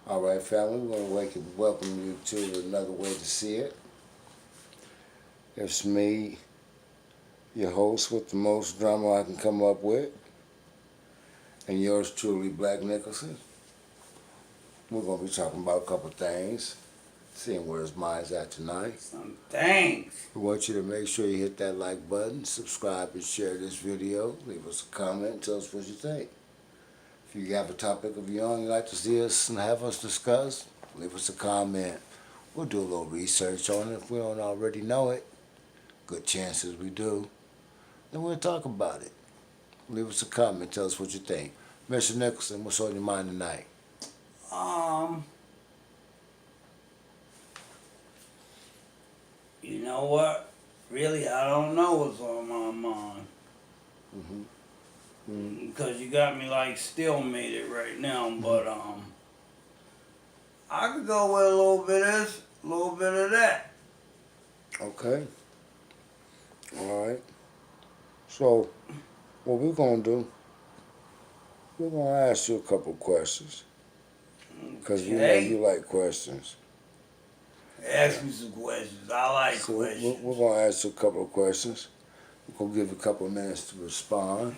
All right, family, we're going to welcome you to Another Way to See It. It's me, your host with the most drama I can come up with, and yours truly, Black Nicholson. We're going to be talking about a couple things, seeing where his mind's at tonight. Some things. We want you to make sure you hit that like button, subscribe and share this video, leave us a comment, and tell us what you think. If you have a topic of your own you'd like to see us and have us discuss, leave us a comment. We'll do a little research on it if we don't already know it. Good chances we do. Then we'll talk about it. Leave us a comment. Tell us what you think. Mr. Nicholson, what's on your mind tonight? You know what? Really, I don't know what's on my mind. Because you got me like stalemated right now, but I could go with a little bit of this, a little bit of that. Okay. All right. So, what we're going to do, we're going to ask you a couple questions. Because we know you like questions. Ask me some questions. I like questions. We're going to ask you a couple of questions. We're going to give you a couple of minutes to respond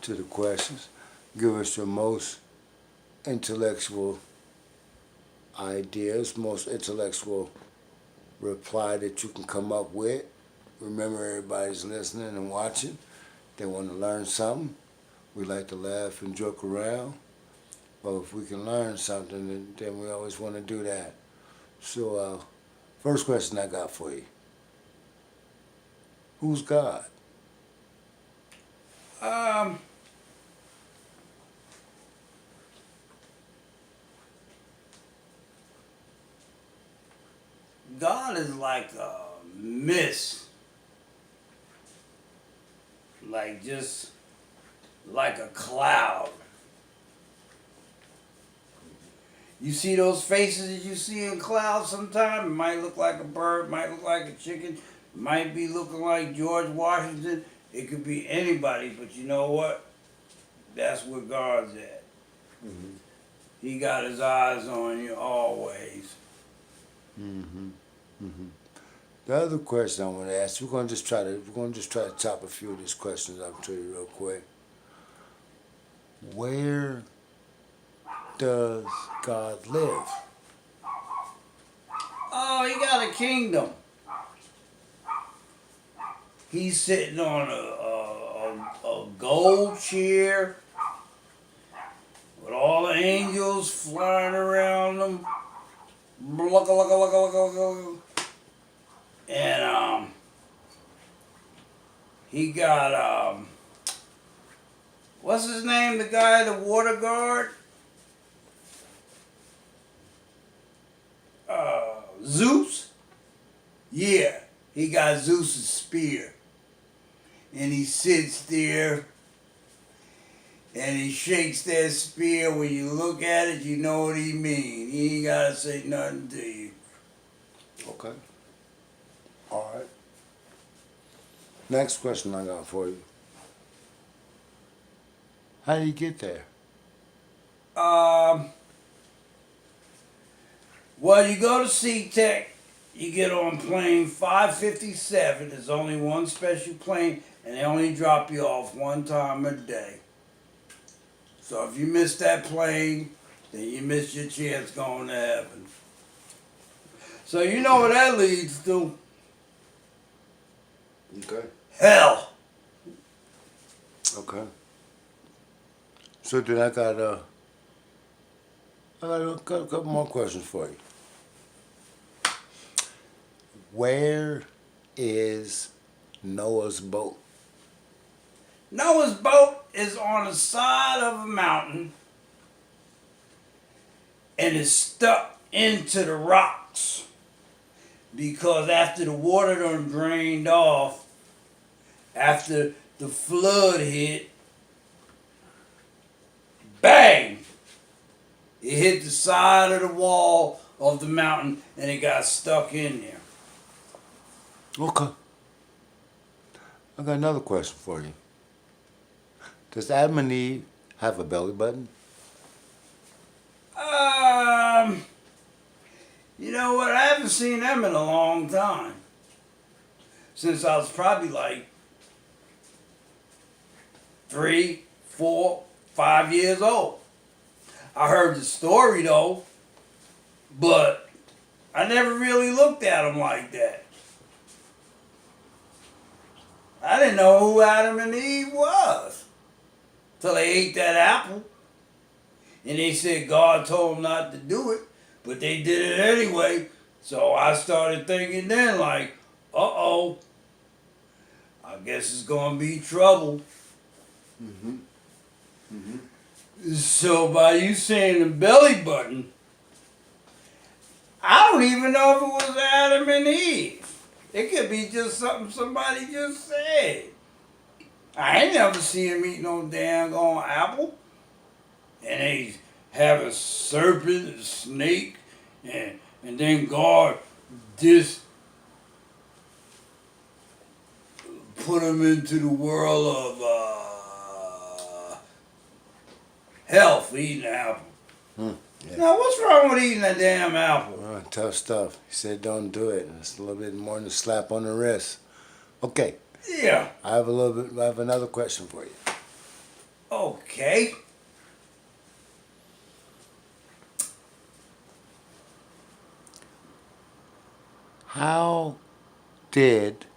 to the questions. Give us your most intellectual ideas, most intellectual reply that you can come up with. Remember, everybody's listening and watching. They want to learn something. We like to laugh and joke around. But if we can learn something, then we always want to do that. So, first question I got for you. Who's God? God is like a mist. Like just like a cloud. You see those faces that you see in clouds sometimes? It might look like a bird, might look like a chicken, might be looking like George Washington. It could be anybody, but you know what? That's where God's at. Mm-hmm. He got his eyes on you always. Mm-hmm. Mm-hmm. The other question I want to ask, we're going to just try to chop a few of these questions up to you real quick. Where does God live? Oh, he got a kingdom. He's sitting on a gold chair with all the angels flying around him. And he got what's his name? The guy, the water guard. Zeus. Yeah, he got Zeus's spear, and he sits there. And he shakes that spear. When you look at it, you know what he mean. He ain't gotta say nothing to you. Okay. All right. Next question I got for you. How do you get there? Well, you go to SeaTech, you get on plane 557. There's only one special plane, and they only drop you off one time a day. So if you miss that plane, then you miss your chance going to heaven. So you know what that leads to? Okay. Hell. Okay. So then I got a couple more questions for you. Where is Noah's boat? Noah's boat is on the side of a mountain and is stuck into the rocks because after the water done drained off, after the flood hit, bang! It hit the side of the wall of the mountain and it got stuck in there. Okay. I got another question for you. Does Adam and Eve have a belly button? haven't seen them in a long time. Since I was probably like 3, 4, 5 years old. I heard the story though, but I never really looked at them like that. I didn't know who Adam and Eve was till they ate that apple. And they said God told them not to do it, but they did it anyway. So I started thinking then, like, uh-oh, I guess it's going to be trouble. Mm-hmm. Mm-hmm. So by you saying the belly button, I don't even know if it was Adam and Eve. It could be just something somebody just said. I ain't never seen him eat no damn apple. And they have a serpent, a snake, and then God just put him into the world of health, eating an apple. Yeah. Now, what's wrong with eating a damn apple? Tough stuff. He said don't do it. It's a little bit more than a slap on the wrist. Okay. Yeah. I have another question for you. Okay. How did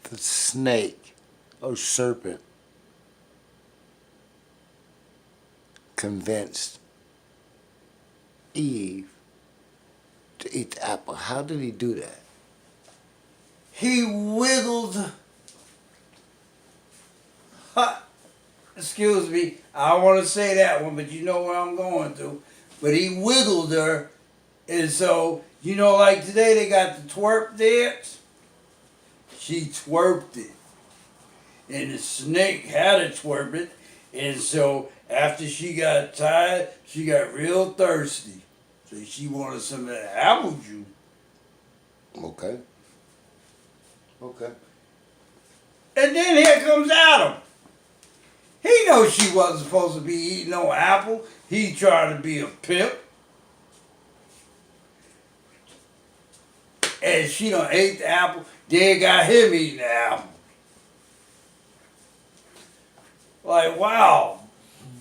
the snake or serpent convince Eve to eat the apple? How did he do that? He wiggled. Excuse me, I don't want to say that one, but you know where I'm going to. But he wiggled her, and so, you know, like today they got the twerk dance. She twerked it. And the snake had to twerk it. And so after she got tired, she got real thirsty. So she wanted some of that apple juice. Okay. Okay. And then here comes Adam. He knows she wasn't supposed to be eating no apple. He tried to be a pimp. And she done ate the apple. Then got him eating the apple. Like, wow.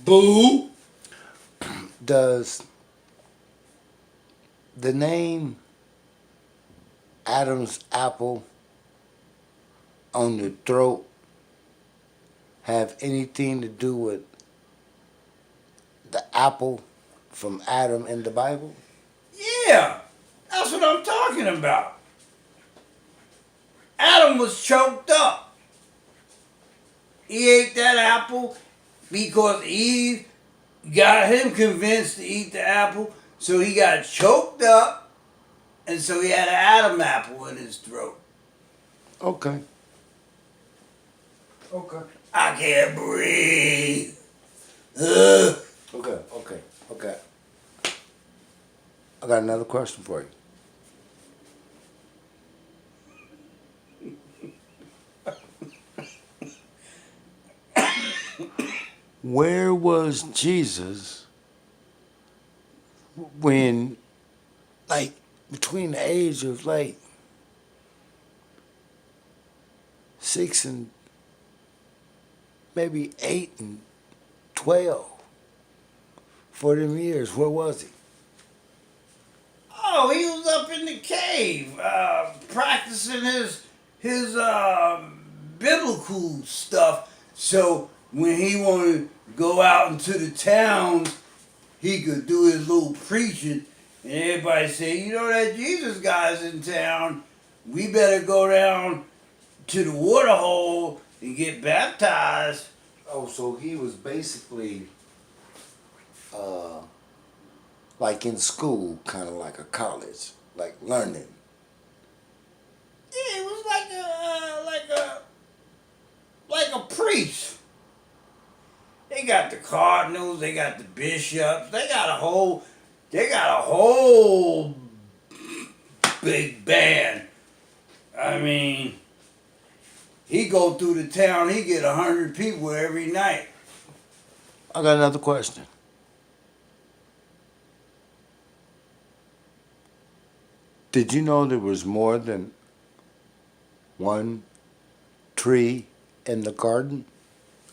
Boo. Does the name Adam's apple on the throat have anything to do with the apple from Adam in the Bible? Yeah. That's what I'm talking about. Adam was choked up. He ate that apple because Eve got him convinced to eat the apple, so he got choked up, and so he had an Adam apple in his throat. Okay. Okay. I can't breathe. Okay. I got another question for you. Where was Jesus when, like, between the age of, like, 6 and maybe 8 and 12? For them years, where was he? Oh, he was up in the cave, practicing his biblical stuff. So when he wanted to go out into the towns, he could do his little preaching, and everybody say, you know that Jesus guy's in town. We better go down to the water hole and get baptized. Oh, so he was basically like in school, kind of like a college, like learning. Yeah, it was like a priest. They got the cardinals, they got the bishops, they got a whole big band. I mean, he go through the town, he get 100 people every night. I got another question. Did you know there was more than one tree in the Garden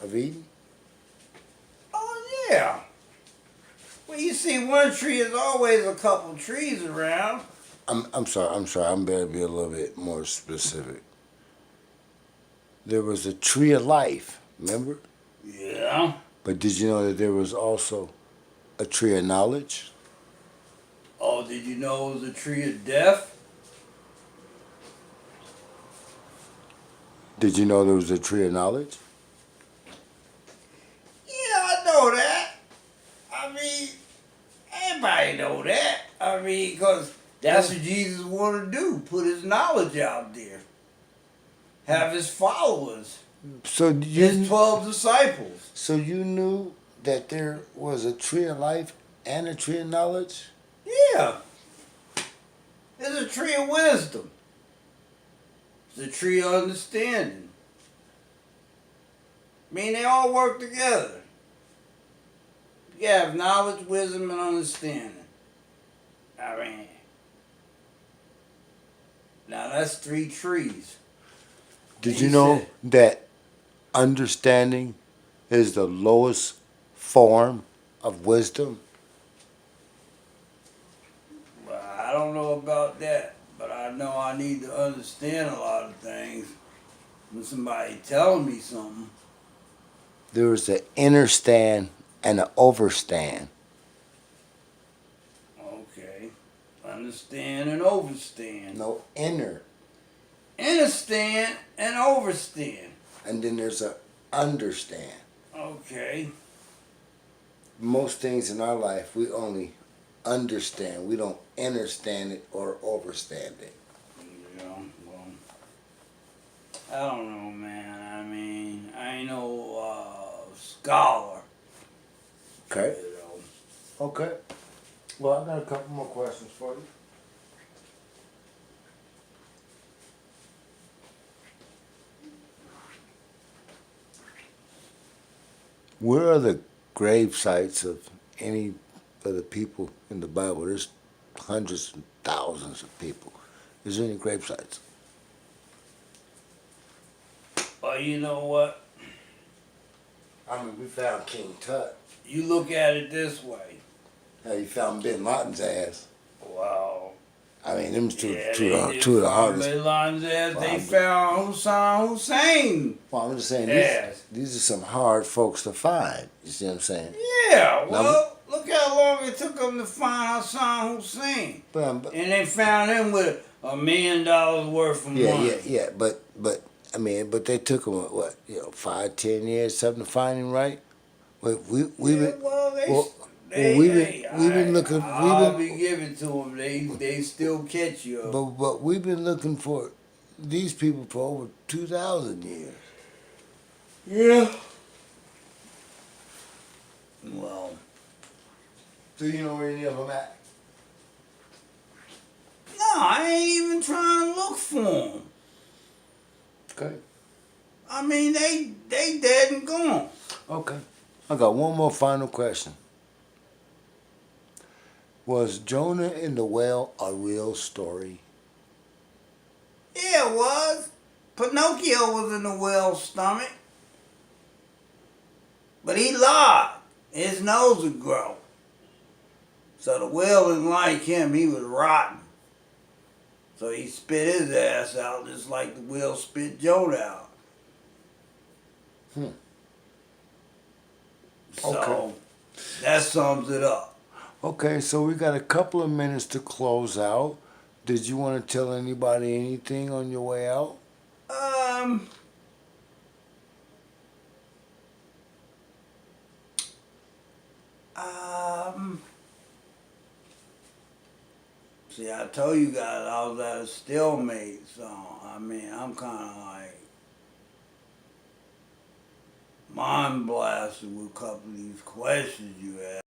of Eden? Oh yeah. Well, you see, one tree is always a couple trees around. I'm sorry. I'm better be a little bit more specific. There was a tree of life, remember? Yeah. But did you know that there was also a tree of knowledge? Oh, did you know it was a tree of death? Did you know there was a tree of knowledge? Yeah, I know that. I mean, everybody know that. I mean, because that's what Jesus wanted to do, put his knowledge out there. Have his followers, So his 12 disciples. So you knew that there was a tree of life and a tree of knowledge? Yeah. There's a tree of wisdom. It's a tree of understanding. I mean, they all work together. You have knowledge, wisdom, and understanding. I mean, now that's 3 trees. Did And you he know said- that understanding is the lowest form of wisdom? Well, I don't know about that, but I know I need to understand a lot of things when somebody telling me something. There is an inner stand and an overstand. Okay. Understand and overstand. No, inner. Understand and overstand. And then there's a understand. Okay. Most things in our life we only understand. We don't understand it or overstand it. Yeah, well, I don't know, man. I mean, I ain't no scholar. Okay. You know. Okay. Well, I got a couple more questions for you. Where are the grave sites of any of the people in the Bible? There's hundreds and thousands of people. Is there any grave sites? Well, you know what? I mean, we found King Tut. You look at it this way. How you found Bin Laden's ass. Wow. I mean, them two Yeah, of the hardest. They Well, found Hassan Hussein. Well, I'm just saying, Yes. these are some hard folks to find. You see what I'm saying? Yeah, well, look how long it took them to find Hassan Hussein. But And they found him with $1 million worth of money. yeah. But I mean, but they took them what 5, 10 years, something to find him, right? We've been looking. I'll be giving to them. They still catch you. But we've been looking for these people for over 2,000 years. Yeah. Well, Do you know where any of them at? no, I ain't even trying to look for them. Okay. I mean, they dead and gone. Okay. I got one more final question. Was Jonah in the whale a real story? Yeah, it was. Pinocchio was in the whale's stomach. But he lied. His nose would grow. So the whale didn't like him. He was rotten. So he spit his ass out just like the whale spit Jonah out. So Okay. that sums it up. Okay, so we got a couple of minutes to close out. Did you want to tell anybody anything on your way out? See, I told you guys I was at a stalemate, so I mean, I'm kind of like mind blasted with a couple of these questions you asked.